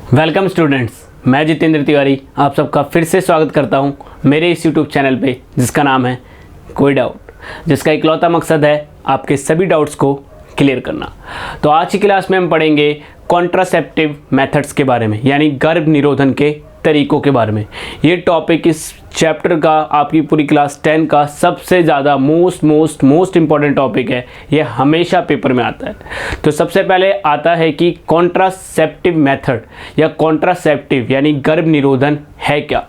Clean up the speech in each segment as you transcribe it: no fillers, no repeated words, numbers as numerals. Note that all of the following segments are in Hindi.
वेलकम स्टूडेंट्स, मैं जितेंद्र तिवारी आप सबका फिर से स्वागत करता हूं मेरे इस यूट्यूब चैनल पे जिसका नाम है कोई डाउट, जिसका इकलौता मकसद है आपके सभी डाउट्स को क्लियर करना। तो आज की क्लास में हम पढ़ेंगे कॉन्ट्रासेप्टिव मेथड्स के बारे में, यानी गर्भ निरोधन के तरीकों के बारे में। ये टॉपिक इस चैप्टर का आपकी पूरी क्लास 10 का सबसे ज़्यादा मोस्ट इम्पॉर्टेंट टॉपिक है। ये हमेशा पेपर में आता है। तो सबसे पहले आता है कि कॉन्ट्रासेप्टिव मेथड या कॉन्ट्रासेप्टिव यानी गर्भ निरोधन है क्या।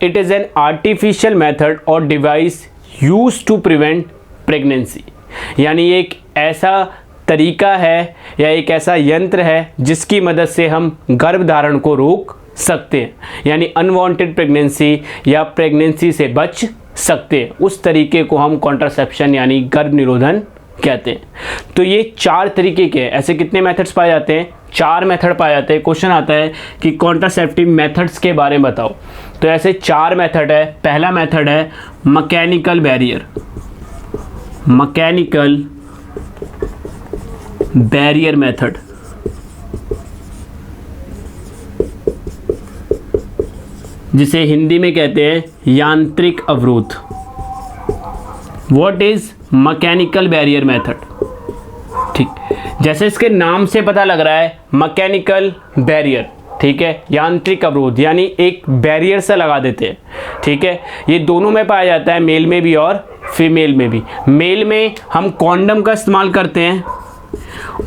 It is an artificial method और device use to prevent pregnancy, यानी एक ऐसा तरीका है या एक ऐसा यंत्र है जिसकी मदद से हम गर्भधारण को रोक सकते हैं, यानी अनवांटेड प्रेगनेंसी या प्रेगनेंसी से बच सकते हैं। उस तरीके को हम कॉन्ट्रासेप्शन यानी गर्भ निरोधन कहते हैं। तो ये 4 तरीके के हैं। ऐसे कितने मेथड्स पाए जाते हैं? 4 मेथड पाए जाते हैं। क्वेश्चन आता है कि कॉन्ट्रासेप्टिव मेथड्स के बारे में बताओ। तो ऐसे 4 मेथड है। पहला मेथड है mechanical barrier, mechanical barrier method. जिसे हिंदी में कहते हैं यांत्रिक अवरोध। What is mechanical barrier method? ठीक, जैसे इसके नाम से पता लग रहा है मैकेनिकल बैरियर, ठीक है, यांत्रिक अवरोध, यानी एक बैरियर सा लगा देते हैं। ठीक है, ये दोनों में पाया जाता है, मेल में भी और फीमेल में भी। मेल में हम कॉन्डम का इस्तेमाल करते हैं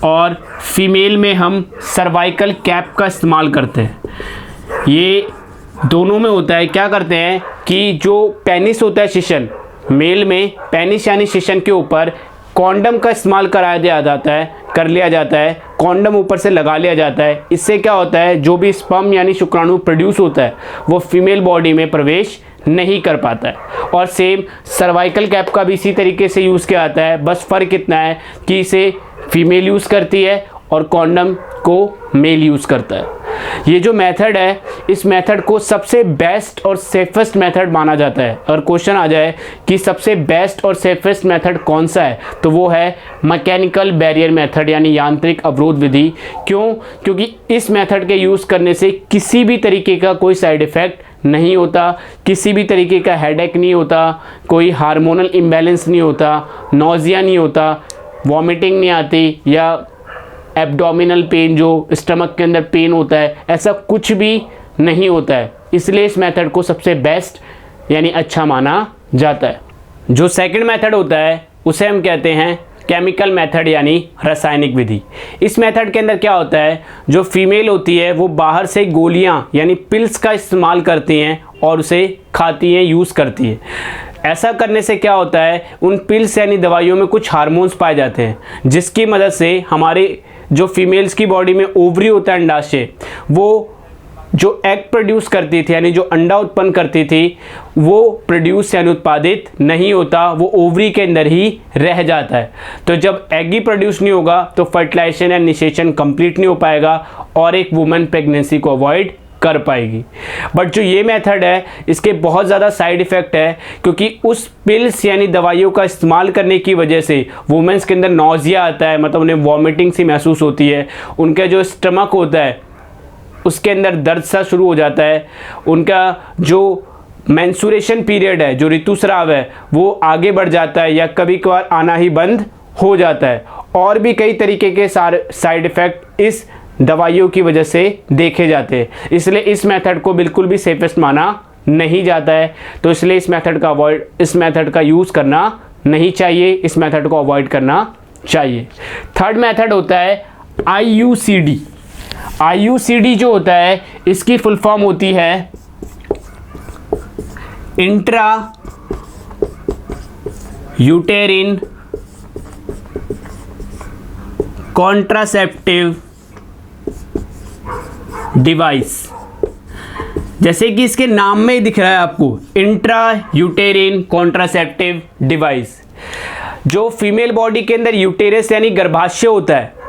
और फीमेल में हम सर्वाइकल कैप का इस्तेमाल करते हैं। ये दोनों में होता है। क्या करते हैं कि जो पेनिस होता है, शिशन, मेल में पेनिस यानी शिशन के ऊपर कॉन्डम का इस्तेमाल कर लिया जाता है, कॉन्डम ऊपर से लगा लिया जाता है। इससे क्या होता है, जो भी स्पर्म यानी शुक्राणु प्रोड्यूस होता है वो फीमेल बॉडी में प्रवेश नहीं कर पाता है। और सेम सर्वाइकल कैप का भी इसी तरीके से यूज़ किया जाता है। बस फ़र्क इतना है कि इसे फीमेल यूज़ करती है और कॉन्डम को मेल यूज़ करता है। ये जो मेथड है, इस मेथड को सबसे बेस्ट और सेफेस्ट मेथड माना जाता है। और क्वेश्चन आ जाए कि सबसे बेस्ट और सेफेस्ट मेथड कौन सा है, तो वो है मैकेनिकल बैरियर मेथड यानी यांत्रिक अवरोध विधि। क्यों? क्योंकि इस मेथड के यूज़ करने से किसी भी तरीके का कोई साइड इफ़ेक्ट नहीं होता, किसी भी तरीके का हेडेक नहीं होता, कोई हार्मोनल इम्बैलेंस नहीं होता, नोजिया नहीं होता, वॉमिटिंग नहीं आती, या एब्डोमिनल पेन, जो स्टमक के अंदर पेन होता है, ऐसा कुछ भी नहीं होता है। इसलिए इस मेथड को सबसे बेस्ट यानी अच्छा माना जाता है। जो सेकंड मेथड होता है उसे हम कहते हैं केमिकल मेथड यानी रासायनिक विधि। इस मेथड के अंदर क्या होता है, जो फीमेल होती है वो बाहर से गोलियां यानी पिल्स का इस्तेमाल करती हैं और उसे खाती हैं, यूज़ करती है। ऐसा करने से क्या होता है, उन पिल्स यानी दवाइयों में कुछ हार्मोन्स पाए जाते हैं, जिसकी मदद से हमारे जो फीमेल्स की बॉडी में ओवरी होता है, अंडाशय, वो जो एग प्रोड्यूस करती थी यानी जो अंडा उत्पन्न करती थी वो प्रोड्यूस यानी उत्पादित नहीं होता, वो ओवरी के अंदर ही रह जाता है। तो जब एग ही प्रोड्यूस नहीं होगा तो फर्टिलाइजेशन या निषेचन कंप्लीट नहीं हो पाएगा और एक वुमेन प्रेगनेंसी को अवॉइड कर पाएगी। बट जो ये मेथड है इसके बहुत ज़्यादा साइड इफ़ेक्ट है, क्योंकि उस पिल्स यानी दवाइयों का इस्तेमाल करने की वजह से वुमेन्स के अंदर नोजिया आता है, मतलब उन्हें वॉमिटिंग सी महसूस होती है, उनका जो स्टमक होता है उसके अंदर दर्द सा शुरू हो जाता है, उनका जो मेंस्ट्रुएशन पीरियड है, जो ऋतुस्राव है, वो आगे बढ़ जाता है या कभी कभार आना ही बंद हो जाता है। और भी कई तरीके के साइड इफ़ेक्ट इस दवाइयों की वजह से देखे जाते हैं। इसलिए इस मेथड को बिल्कुल भी सेफेस्ट माना नहीं जाता है। तो इसलिए इस मेथड का यूज़ करना नहीं चाहिए, इस मेथड को अवॉइड करना चाहिए। थर्ड मेथड होता है IUCD। IUCD जो होता है इसकी फुल फॉर्म होती है इंट्रा यूटेरिन कॉन्ट्रासेप्टिव डिवाइस। जैसे कि इसके नाम में ही दिख रहा है आपको, इंट्रा यूटेरिन कॉन्ट्रासेप्टिव डिवाइस। जो फीमेल बॉडी के अंदर यूटेरस यानी गर्भाशय होता है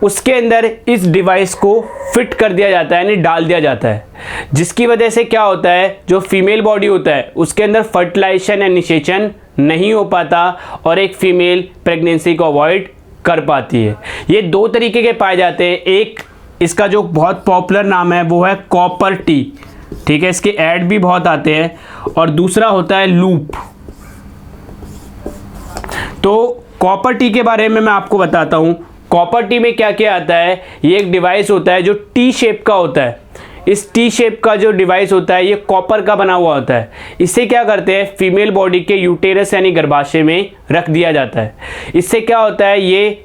उसके अंदर इस डिवाइस को फिट कर दिया जाता है यानी डाल दिया जाता है, जिसकी वजह से क्या होता है, जो फीमेल बॉडी होता है उसके अंदर फर्टिलाइजेशन या निषेचन नहीं हो पाता और एक फीमेल प्रेगनेंसी को अवॉइड कर पाती है। ये 2 तरीके के पाए जाते हैं, एक इसका जो बहुत पॉपुलर नाम है वो है कॉपर टी, ठीक है, इसके ऐड भी बहुत आते हैं। और दूसरा होता है लूप। तो कॉपर टी के बारे में मैं आपको बताता हूँ। कॉपर टी में क्या क्या आता है, ये एक डिवाइस होता है जो टी शेप का होता है। इस टी शेप का जो डिवाइस होता है ये कॉपर का बना हुआ होता है। इससे क्या करते हैं, फीमेल बॉडी के यूटेरस यानी गर्भाशय में रख दिया जाता है। इससे क्या होता है, ये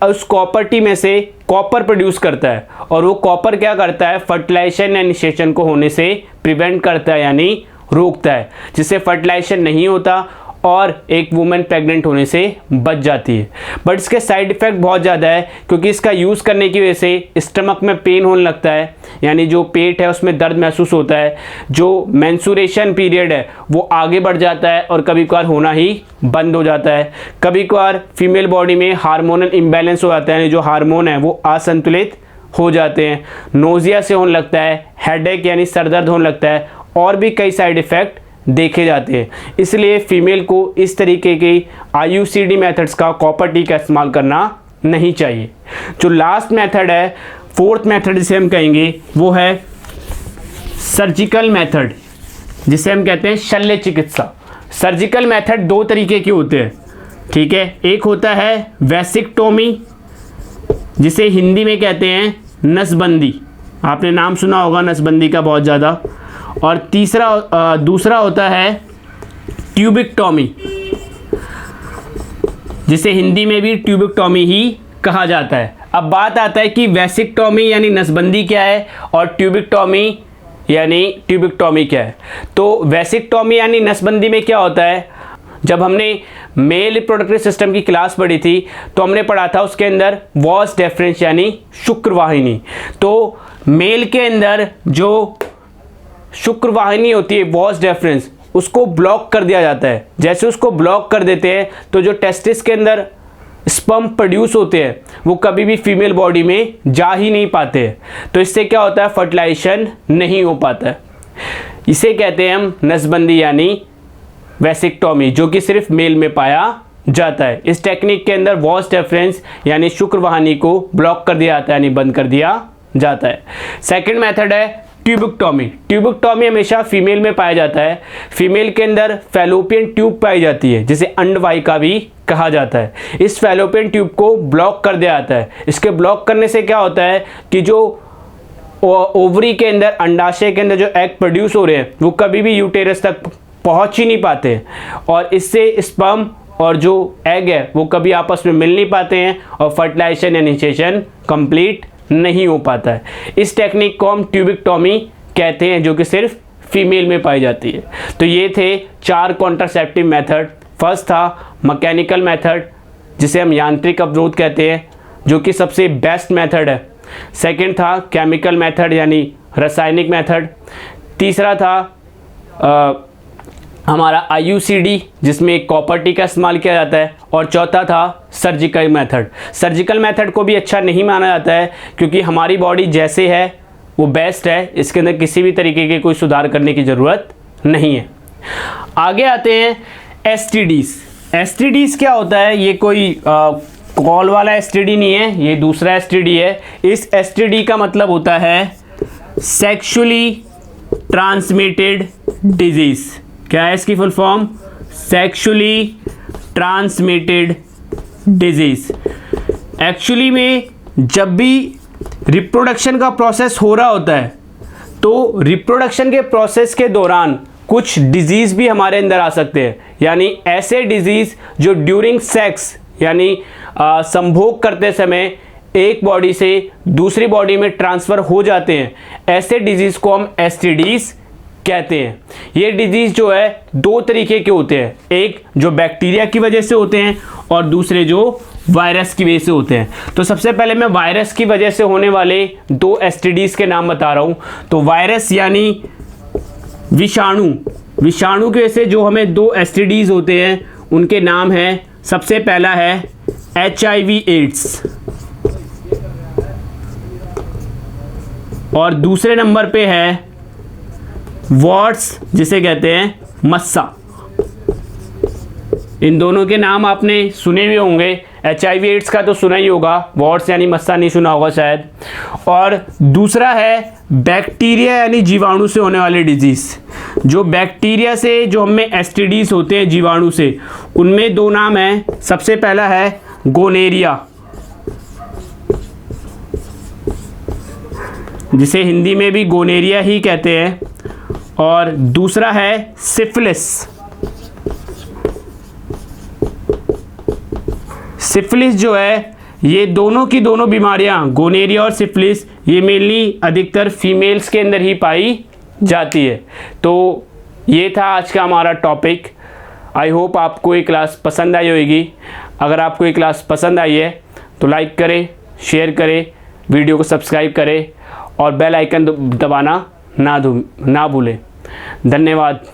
उस कॉपर टी में से कॉपर प्रोड्यूस करता है और वो कॉपर क्या करता है, फर्टिलाइजेशन या निषेचन को होने से प्रिवेंट करता है यानी रोकता है, जिससे फर्टिलाइजेशन नहीं होता और एक वुमेन प्रेग्नेंट होने से बच जाती है। बट इसके साइड इफ़ेक्ट बहुत ज़्यादा है, क्योंकि इसका यूज़ करने की वजह से स्टमक में पेन होने लगता है, यानी जो पेट है उसमें दर्द महसूस होता है। जो मेंस्ट्रुएशन पीरियड है वो आगे बढ़ जाता है और कभी कभार होना ही बंद हो जाता है। कभी कभार फीमेल बॉडी में हार्मोनल इम्बैलेंस हो जाता है, यानी जो हार्मोन है वो असंतुलित हो जाते हैं। नोजिया से होने लगता है, हेडेक यानी सर दर्द होने लगता है, और भी कई साइड इफ़ेक्ट देखे जाते हैं। इसलिए फीमेल को इस तरीके के IUCD मेथड्स का, कॉपर टी का इस्तेमाल करना नहीं चाहिए। जो लास्ट मेथड है, फोर्थ मेथड जिसे हम कहेंगे, वो है सर्जिकल मेथड, जिसे हम कहते हैं शल्य चिकित्सा। सर्जिकल मेथड दो तरीके के होते हैं, ठीक है। एक होता है वेसिक्टोमी, जिसे हिंदी में कहते हैं नसबंदी, आपने नाम सुना होगा नसबंदी का बहुत ज़्यादा। और दूसरा होता है ट्यूबिक्टोमी, जिसे हिंदी में भी ट्यूबिक्टोमी ही कहा जाता है। अब बात आता है कि वेसिक्टोमी यानी नसबंदी क्या है और ट्यूबिक्टोमी यानी ट्यूबिक्टोमी क्या है। तो वेसिक्टोमी यानी नसबंदी में क्या होता है, जब हमने मेल रिप्रोडक्टिव सिस्टम की क्लास पढ़ी थी तो हमने पढ़ा था उसके अंदर वॉस डेफरेंस यानी शुक्रवाहिनी। तो मेल के अंदर जो शुक्रवाहिनी होती है वॉस डेफरेंस, उसको ब्लॉक कर दिया जाता है। जैसे उसको ब्लॉक कर देते हैं तो जो टेस्टिस के अंदर स्पर्म प्रोड्यूस होते हैं वो कभी भी फीमेल बॉडी में जा ही नहीं पाते हैं। तो इससे क्या होता है, फर्टिलाइजेशन नहीं हो पाता है। इसे कहते हैं हम नसबंदी यानी वेसिक्टोमी, जो कि सिर्फ मेल में पाया जाता है। इस टेक्निक के अंदर वॉस डेफरेंस यानी शुक्रवाहिनी को ब्लॉक कर दिया जाता है, यानी बंद कर दिया जाता है। सेकेंड मेथड है ट्यूबिक्टोमी। ट्यूबिक्टोमी हमेशा फीमेल में पाया जाता है। फीमेल के अंदर फैलोपियन ट्यूब पाई जाती है, जिसे अंडवाहिका भी कहा जाता है। इस फैलोपियन ट्यूब को ब्लॉक कर दिया जाता है। इसके ब्लॉक करने से क्या होता है कि जो ओवरी के अंदर, अंडाशय के अंदर जो एग प्रोड्यूस हो रहे हैं वो कभी भी यूटेरस तक पहुंच ही नहीं पाते, और इससे स्पर्म और जो एग है वो कभी आपस में मिल नहीं पाते हैं और फर्टिलाइजेशन या निषेचन कंप्लीट नहीं हो पाता है। इस टेक्निक को हम ट्यूबिक्टोमी कहते हैं, जो कि सिर्फ फीमेल में पाई जाती है। तो ये थे 4 कॉन्ट्रासेप्टिव मेथड। फर्स्ट था मैकेनिकल मेथड, जिसे हम यांत्रिक अवरोध कहते हैं, जो कि सबसे बेस्ट मेथड है। सेकंड था केमिकल मेथड यानी रासायनिक मेथड। तीसरा था हमारा IUCD, जिसमें कॉपर टी का इस्तेमाल किया जाता है। और चौथा था सर्जिकल मेथड। सर्जिकल मेथड को भी अच्छा नहीं माना जाता है, क्योंकि हमारी बॉडी जैसे है वो बेस्ट है, इसके अंदर किसी भी तरीके के कोई सुधार करने की ज़रूरत नहीं है। आगे आते हैं STDs। STDs क्या होता है, ये कोई कॉल वाला STD नहीं है, ये दूसरा STD है। इस STD का मतलब होता है सेक्सुअली ट्रांसमिटेड डिजीज़। क्या है इसकी full form, sexually transmitted disease. Actually में जब भी रिप्रोडक्शन का प्रोसेस हो रहा होता है तो रिप्रोडक्शन के प्रोसेस के दौरान कुछ डिजीज़ भी हमारे अंदर आ सकते हैं, यानी ऐसे डिजीज़ जो ड्यूरिंग सेक्स यानी संभोग करते समय एक बॉडी से दूसरी बॉडी में ट्रांसफ़र हो जाते हैं, ऐसे डिजीज़ को हम STDs कहते हैं। ये डिजीज़ जो है 2 तरीके के होते हैं, एक जो बैक्टीरिया की वजह से होते हैं और दूसरे जो वायरस की वजह से होते हैं। तो सबसे पहले मैं वायरस की वजह से होने वाले 2 STDs के नाम बता रहा हूँ। तो वायरस यानी विषाणु की वजह से जो हमें 2 STDs होते हैं उनके नाम हैं, सबसे पहला है HIV एड्स और दूसरे नंबर पे है वॉट्स, जिसे कहते हैं मस्सा। इन दोनों के नाम आपने सुने हुए होंगे। HIV एड्स का तो सुना ही होगा, वॉट्स यानी मस्सा नहीं सुना होगा शायद। और दूसरा है बैक्टीरिया यानी जीवाणु से होने वाली डिजीज़। जो बैक्टीरिया से जो हमें STDs होते हैं जीवाणु से, उनमें 2 नाम हैं। सबसे पहला है गोनेरिया, जिसे हिंदी में भी गोनेरिया ही कहते हैं, और दूसरा है सिफिलिस। सिफिलिस जो है, ये दोनों की दोनों बीमारियां, गोनेरिया और सिफिलिस, ये मेनली अधिकतर फीमेल्स के अंदर ही पाई जाती है। तो ये था आज का हमारा टॉपिक। आई होप आपको ये क्लास पसंद आई होगी। अगर आपको ये क्लास पसंद आई है तो लाइक करें, शेयर करें, वीडियो को सब्सक्राइब करें और बेल आइकन दबाना ना भूलें। धन्यवाद।